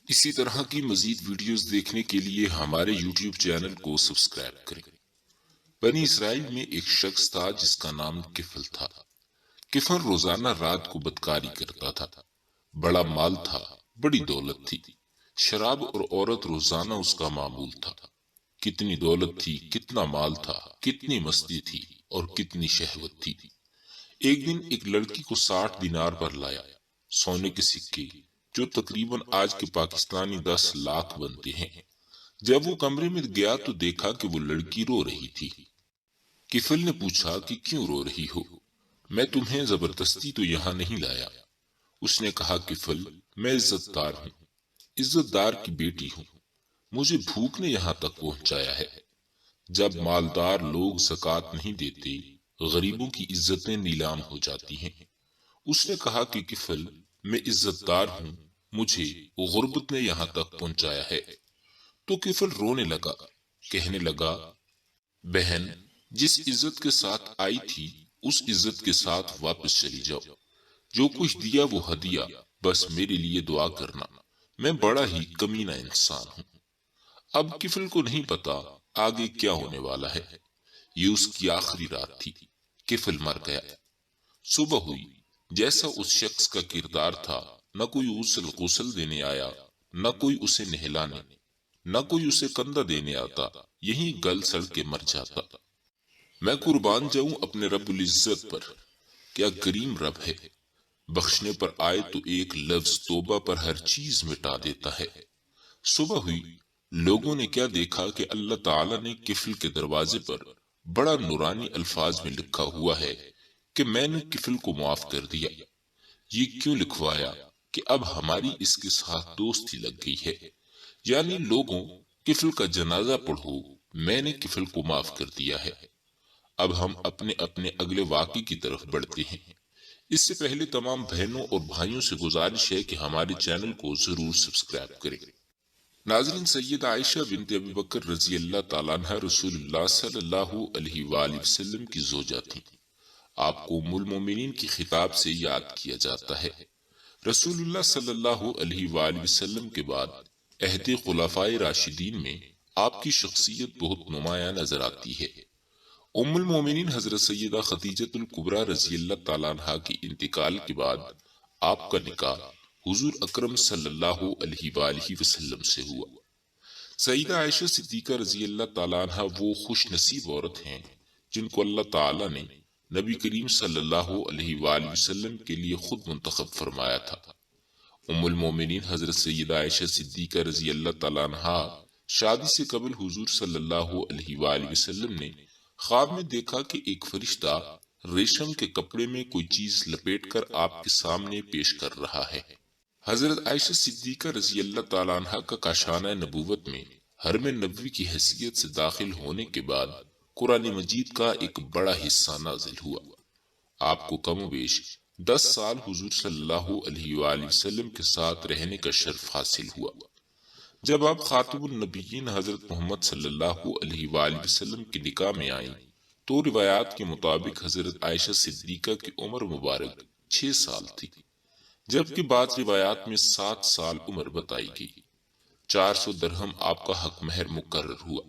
اسی طرح کی مزید ویڈیوز دیکھنے کے لیے ہمارے یوٹیوب چینل کو سبسکرائب کریں۔ بنی اسرائیل میں ایک شخص تھا جس کا نام کفل تھا۔ کفل روزانہ رات کو بدکاری کرتا تھا۔ بڑا مال تھا، بڑی دولت تھی۔ شراب اور عورت روزانہ اس کا معمول تھا۔ کتنی دولت تھی، کتنا مال تھا، کتنی مستی تھی اور کتنی شہوت تھی۔ ایک دن ایک لڑکی کو 60 دینار پر لایا، سونے کے سکے جو تقریباً آج کے پاکستانی 10 لاکھ بنتے ہیں۔ جب وہ کمرے میں گیا تو دیکھا کہ وہ لڑکی رو رہی تھی۔ کفل نے پوچھا کہ کیوں رو رہی ہو؟ میں تمہیں زبردستی تو یہاں نہیں لایا۔ اس نے کہا کفل، میں عزت دار ہوں، عزت دار کی بیٹی ہوں، مجھے بھوک نے یہاں تک پہنچایا ہے۔ جب مالدار لوگ زکوٰۃ نہیں دیتے، غریبوں کی عزتیں نیلام ہو جاتی ہیں۔ اس نے کہا کہ کفل، میں عزت دار ہوں، مجھے غربت نے یہاں تک پہنچایا ہے۔ تو کفل رونے لگا، کہنے لگا، بہن، جس عزت کے ساتھ آئی تھی اس عزت کے ساتھ واپس چلی جاؤ۔ جو کچھ دیا وہ ہدیہ، بس میرے لیے دعا کرنا، میں بڑا ہی کمینہ انسان ہوں۔ اب کفل کو نہیں پتا آگے کیا ہونے والا ہے۔ یہ اس کی آخری رات تھی۔ کفل مر گیا۔ صبح ہوئی، جیسا اس شخص کا کردار تھا، نہ کوئی غسل دینے آیا، نہ کوئی اسے نہلانے، نہ کوئی اسے کندھا دینے آتا، یہیں گل سڑ کے مر جاتا۔ میں قربان جاؤں اپنے رب العزت پر، کیا کریم رب ہے، بخشنے پر آئے تو ایک لفظ توبہ پر ہر چیز مٹا دیتا ہے۔ صبح ہوئی، لوگوں نے کیا دیکھا کہ اللہ تعالیٰ نے کفل کے دروازے پر بڑا نورانی الفاظ میں لکھا ہوا ہے کہ میں نے کفل کو معاف کر دیا۔ یہ کیوں لکھوایا کہ اب ہماری اس کے ساتھ دوستی لگ گئی ہے، یعنی لوگوں کفل کا جنازہ پڑھو، میں نے کفل کو معاف کر دیا ہے۔ اب ہم اپنے اپنے اگلے واقعے کی طرف بڑھتے ہیں۔ اس سے پہلے تمام بہنوں اور بھائیوں سے گزارش ہے کہ ہمارے چینل کو ضرور سبسکرائب کریں۔ ناظرین، سیدہ عائشہ بنت ابی بکر رضی اللہ تعالیٰ عنہ رسول اللہ صلی اللہ علیہ وآلہ وسلم کی زوجہ تھیں۔ آپ کو ام المومنین کی خطاب سے یاد کیا جاتا ہے۔ رسول اللہ صلی اللہ علیہ وآلہ وسلم کے بعد عہد خلفائے راشدین میں آپ کی شخصیت بہت نمایاں نظر آتی ہے۔ ام المومنین حضرت سیدہ خدیجہ الکبریٰ رضی اللہ تعالیٰ عنہ کی انتقال کے بعد آپ کا نکاح حضور اکرم صلی اللہ علیہ وآلہ وسلم سے ہوا۔ سیدہ عائشہ صدیقہ رضی اللہ تعالیٰ عنہ وہ خوش نصیب عورت ہیں جن کو اللہ تعالیٰ نے نبی کریم صلی اللہ علیہ وآلہ وسلم کے لیے خود منتخب فرمایا تھا۔ ام المومنین حضرت سیدہ عائشہ صدیقہ رضی اللہ تعالیٰ عنہ شادی سے قبل حضور صلی اللہ علیہ وآلہ وسلم نے خواب میں دیکھا کہ ایک فرشتہ ریشم کے کپڑے میں کوئی چیز لپیٹ کر آپ کے سامنے پیش کر رہا ہے۔ حضرت عائشہ صدیقہ رضی اللہ تعالیٰ عنہ کا کاشانہ نبوت میں حرم نبوی کی حیثیت سے داخل ہونے کے بعد قرآن مجید کا ایک بڑا حصہ نازل ہوا۔ آپ کو کم و بیش 10 سال حضور صلی اللہ علیہ وآلہ وسلم کے ساتھ رہنے کا شرف حاصل ہوا۔ جب آپ خاتم النبیین حضرت محمد صلی اللہ علیہ وآلہ وسلم کے نکاح میں آئیں تو روایات کے مطابق حضرت عائشہ صدیقہ کی عمر مبارک 6 سال تھی، جبکہ بعض روایات میں 7 سال عمر بتائی گئی۔ 400 درہم آپ کا حق مہر مقرر ہوا۔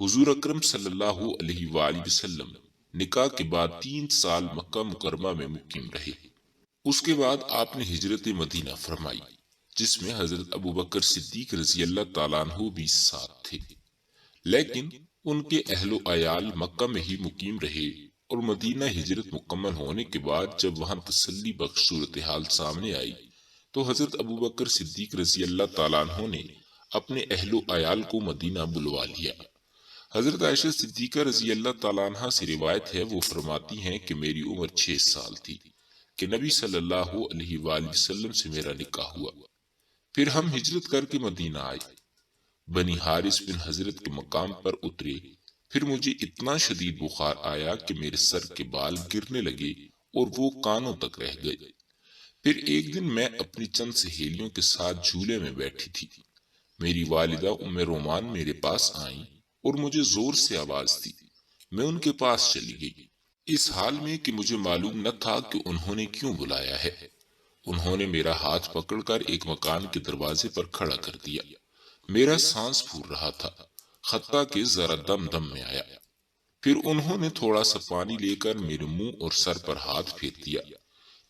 حضور اکرم صلی اللہ علیہ وآلہ وسلم نکاح کے بعد 3 سال مکہ مکرمہ میں مقیم رہے۔ اس کے بعد آپ نے ہجرت مدینہ فرمائی، جس میں حضرت ابو بکر صدیق رضی اللہ تعالیٰ عنہ بھی ساتھ تھے، لیکن ان کے اہل و عیال مکہ میں ہی مقیم رہے، اور مدینہ ہجرت مکمل ہونے کے بعد جب وہاں تسلی بخش صورتحال سامنے آئی تو حضرت ابو بکر صدیق رضی اللہ تعالیٰ عنہ نے اپنے اہل و عیال کو مدینہ بلوا لیا۔ حضرت عائشہ صدیقہ رضی اللہ تعالیٰ عنہ سے روایت ہے، وہ فرماتی ہیں کہ میری عمر 6 سال تھی کہ نبی صلی اللہ علیہ وآلہ وسلم سے میرا نکاح ہوا۔ پھر ہم ہجرت کر کے مدینہ آئے، بنی حارث بن حضرت کے مقام پر اترے۔ پھر مجھے اتنا شدید بخار آیا کہ میرے سر کے بال گرنے لگے اور وہ کانوں تک رہ گئے۔ پھر ایک دن میں اپنی چند سہیلیوں کے ساتھ جھولے میں بیٹھی تھی، میری والدہ ام رومان میرے پاس آئیں اور مجھے زور سے آواز دی۔ میں ان کے پاس چلی گئی، اس حال میں کہ مجھے معلوم نہ تھا کہ انہوں نے کیوں بلایا ہے۔ انہوں نے میرا ہاتھ پکڑ کر ایک مکان کے دروازے پر کھڑا کر دیا۔ میرا سانس پھول رہا تھا، حتیٰ کہ ذرا دم دم میں آیا۔ پھر انہوں نے تھوڑا سا پانی لے کر میرے منہ اور سر پر ہاتھ پھیر دیا۔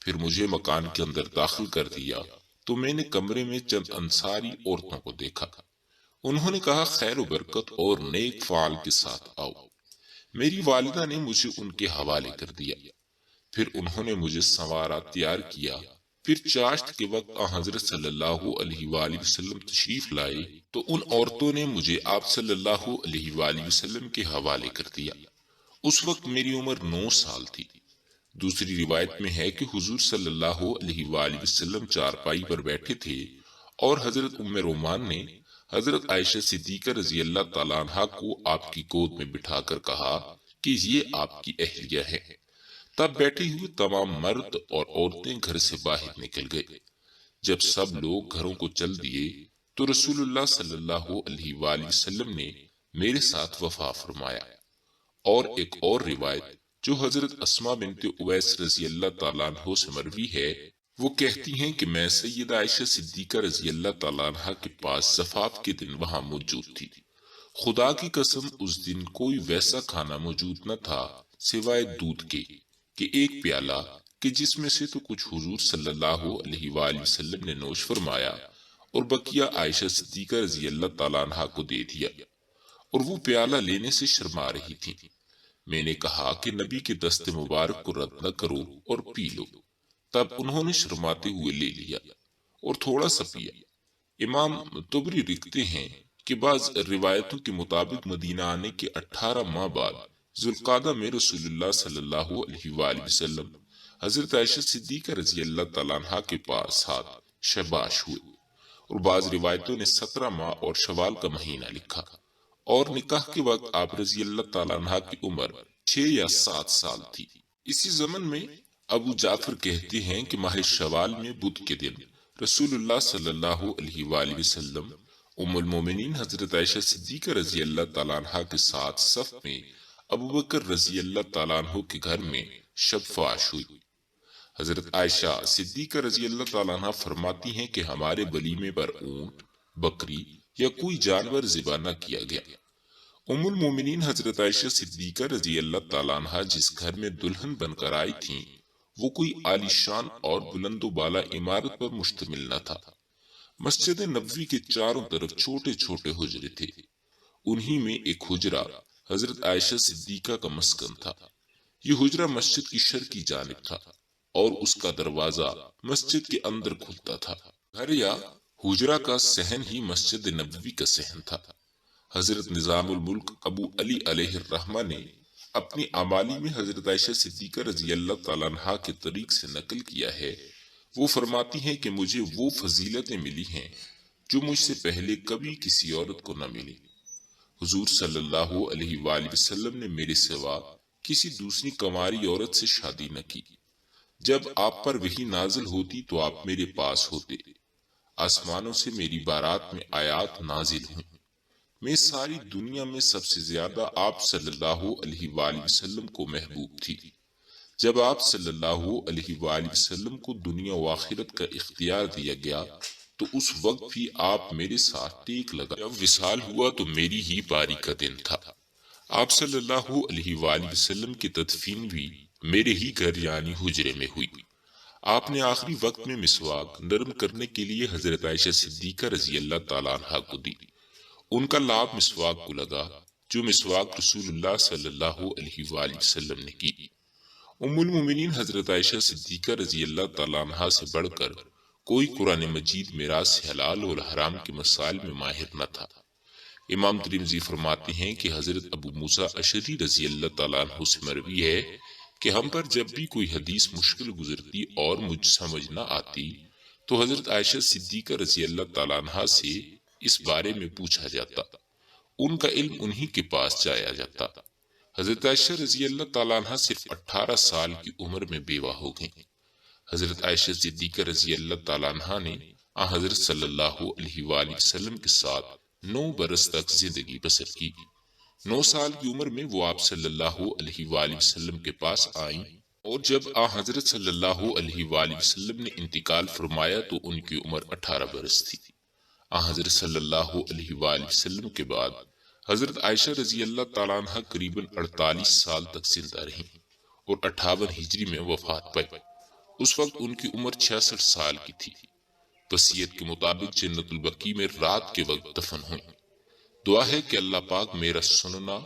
پھر مجھے مکان کے اندر داخل کر دیا تو میں نے کمرے میں چند انصاری عورتوں کو دیکھا۔ انہوں نے کہا، خیر و برکت اور نیک فعال کے ساتھ آؤ۔ میری والدہ نے مجھے ان کے حوالے کر دیا۔ پھر انہوں نے مجھے سنوارا، تیار کیا۔ پھر چاشت کے وقت حضرت صلی اللہ علیہ وآلہ وسلم تشریف لائے تو ان عورتوں نے مجھے آپ صلی اللہ علیہ وآلہ وسلم کے حوالے کر دیا۔ اس وقت میری عمر 9 سال تھی۔ دوسری روایت میں ہے کہ حضور صلی اللہ علیہ وآلہ وسلم چارپائی پر بیٹھے تھے اور حضرت ام رومان نے حضرت عائشہ صدیقہ رضی اللہ تعالیٰ عنہ کو آپ کی گود میں بٹھا کر کہا کہ یہ آپ کی اہلیہ ہے۔ تب بیٹھے ہوئے تمام مرد اور عورتیں گھر سے باہر نکل گئے۔ جب سب لوگ گھروں کو چل دیے تو رسول اللہ صلی اللہ علیہ وآلہ وسلم نے میرے ساتھ وفا فرمایا۔ اور ایک اور روایت جو حضرت اسماء بنت اویس رضی اللہ تعالیٰ عنہ سے مروی ہے، وہ کہتی ہیں کہ میں سیدہ عائشہ صدیقہ رضی اللہ تعالیٰ عنہ کے پاس زفاف کے دن وہاں موجود تھی۔ خدا کی قسم اس دن کوئی ویسا کھانا موجود نہ تھا سوائے دودھ کے کہ ایک پیالہ کہ جس میں سے تو کچھ حضور صلی اللہ علیہ وآلہ وسلم نے نوش فرمایا اور بقیہ عائشہ صدیقہ رضی اللہ تعالیٰ عنہ کو دے دیا، اور وہ پیالہ لینے سے شرما رہی تھی۔ میں نے کہا کہ نبی کے دست مبارک کو رد نہ کرو اور پی لو۔ تب انہوں نے شرماتے ہوئے لے لیا اور تھوڑا سا پیا۔ امام طبری لکھتے ہیں کہ بعض روایتوں کے مطابق مدینہ آنے کے 18 ماہ بعد ذوالقعدہ میں رسول اللہ صلی اللہ علیہ وآلہ وسلم حضرت عائشہ صدیقہ رضی اللہ تعالیٰ عنہ کے پاس ساتھ شباش ہوئے، اور بعض روایتوں نے 17 ماہ اور شوال کا مہینہ لکھا، اور نکاح کے وقت آپ رضی اللہ تعالیٰ عنہ کی عمر 6 یا 7 سال تھی۔ اسی زمن میں ابو جعفر کہتے ہیں کہ ماہ شوال میں بدھ کے دن رسول اللہ صلی اللہ علیہ وآلہ وسلم ام المومنین حضرت عائشہ صدیقہ رضی اللہ تعالیٰ عنہ کے ساتھ صف میں ابو بکر رضی اللہ تعالیٰ عنہ کے گھر میں شب فاش ہوئی۔ حضرت عائشہ صدیقہ رضی اللہ تعالیٰ عنہ فرماتی ہیں کہ ہمارے ولیمے پر اونٹ، بکری یا کوئی جانور ذبح نہ کیا گیا۔ ام المومنین حضرت عائشہ صدیقہ رضی اللہ تعالیٰ عنہ جس گھر میں دلہن بن کر آئی تھیں وہ کوئی عالی شان اور بلند و بالا عمارت پر مشتمل نہ تھا۔ مسجد نبوی کے چاروں طرف چھوٹے چھوٹے حجرے تھے۔ انہی میں ایک حجرہ حضرت عائشہ صدیقہ کا مسکن تھا۔ یہ حجرہ مسجد کی شرقی جانب تھا اور اس کا دروازہ مسجد کے اندر کھلتا تھا۔ گھر یا حجرہ کا صحن ہی مسجد نبوی کا صحن تھا۔ حضرت نظام الملک ابو علی علیہ الرحمہ نے اپنی اعمالی میں حضرت عائشہ صدیقہ رضی اللہ تعالیٰ عنہ کے طریق سے نقل کیا ہے۔ وہ فرماتی ہیں کہ مجھے وہ فضیلتیں ملی ہیں جو مجھ سے پہلے کبھی کسی عورت کو نہ ملی۔ حضور صلی اللہ علیہ وآلہ وسلم نے میرے سوا کسی دوسری کنواری عورت سے شادی نہ کی۔ جب آپ پر وحی نازل ہوتی تو آپ میرے پاس ہوتے۔ آسمانوں سے میری بارات میں آیات نازل ہوئیں۔ میں ساری دنیا میں سب سے زیادہ آپ صلی اللہ علیہ وآلہ وسلم کو محبوب تھی۔ جب آپ صلی اللہ علیہ وآلہ وسلم کو دنیا و آخرت کا اختیار دیا گیا تو اس وقت بھی آپ میرے ساتھ ٹیک لگا۔ جب وصال ہوا تو میری ہی باری کا دن تھا۔ آپ صلی اللہ علیہ وآلہ وسلم کی تدفین بھی میرے ہی گھر یعنی حجرے میں ہوئی۔ آپ نے آخری وقت میں مسواک نرم کرنے کے لیے حضرت عائشہ صدیقہ رضی اللہ تعالیٰ عنہ کو دی۔ ان کا لاب مسواک کو لگا جو مسواک رسول اللہ صلی اللہ علیہ وآلہ وسلم نے کی۔ ام المومنین حضرت عائشہ صدیقہ رضی اللہ تعالیٰ عنہ سے بڑھ کر کوئی قرآن مجید میراث حلال اور حرام کے مسائل میں ماہر نہ تھا۔ امام ترمذی فرماتے ہیں کہ حضرت ابو موسیٰ اشعری رضی اللہ تعالیٰ عنہ سے مروی ہے کہ ہم پر جب بھی کوئی حدیث مشکل گزرتی اور مجھ سمجھ نہ آتی تو حضرت عائشہ صدیقہ رضی اللہ تعالیٰ عنہ سے اس بارے میں پوچھا جاتا، ان کا علم انہی کے پاس جایا جاتا۔ حضرت عائشہ رضی اللہ تعالیٰ عنہ صرف 18 سال کی عمر میں بیوہ ہو گئیں۔ حضرت عائشہ صدیقہ رضی اللہ تعالیٰ عنہ نے حضرت صلی اللہ علیہ وآلہ وسلم کے ساتھ 9 برس تک زندگی بسر کی۔ 9 سال کی عمر میں وہ آپ صلی اللہ علیہ وآلہ وسلم کے پاس آئیں اور جب آ حضرت صلی اللہ علیہ وآلہ وسلم نے انتقال فرمایا تو ان کی عمر 18 برس تھی۔ آ حضرت صلی اللہ علیہ وآلہ وسلم کے بعد حضرت عائشہ رضی اللہ تعالیٰ عنہ قریباً 48 سال تک زندہ رہیں اور 58 ہجری میں وفات پائی۔ اس وقت ان کی عمر 66 سال کی تھی۔ وصیت کے مطابق جنت البقیع میں رات کے وقت دفن ہوئیں۔ دعا ہے کہ اللہ پاک میرا سننا،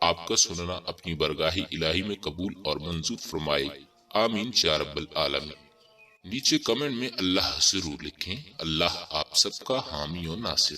آپ کا سننا اپنی برگاہ الہی میں قبول اور منظور فرمائے، آمین یا رب العالمین۔ نیچے کمنٹ میں اللہ ضرور لکھیں۔ اللہ آپ سب کا حامی و ناصر۔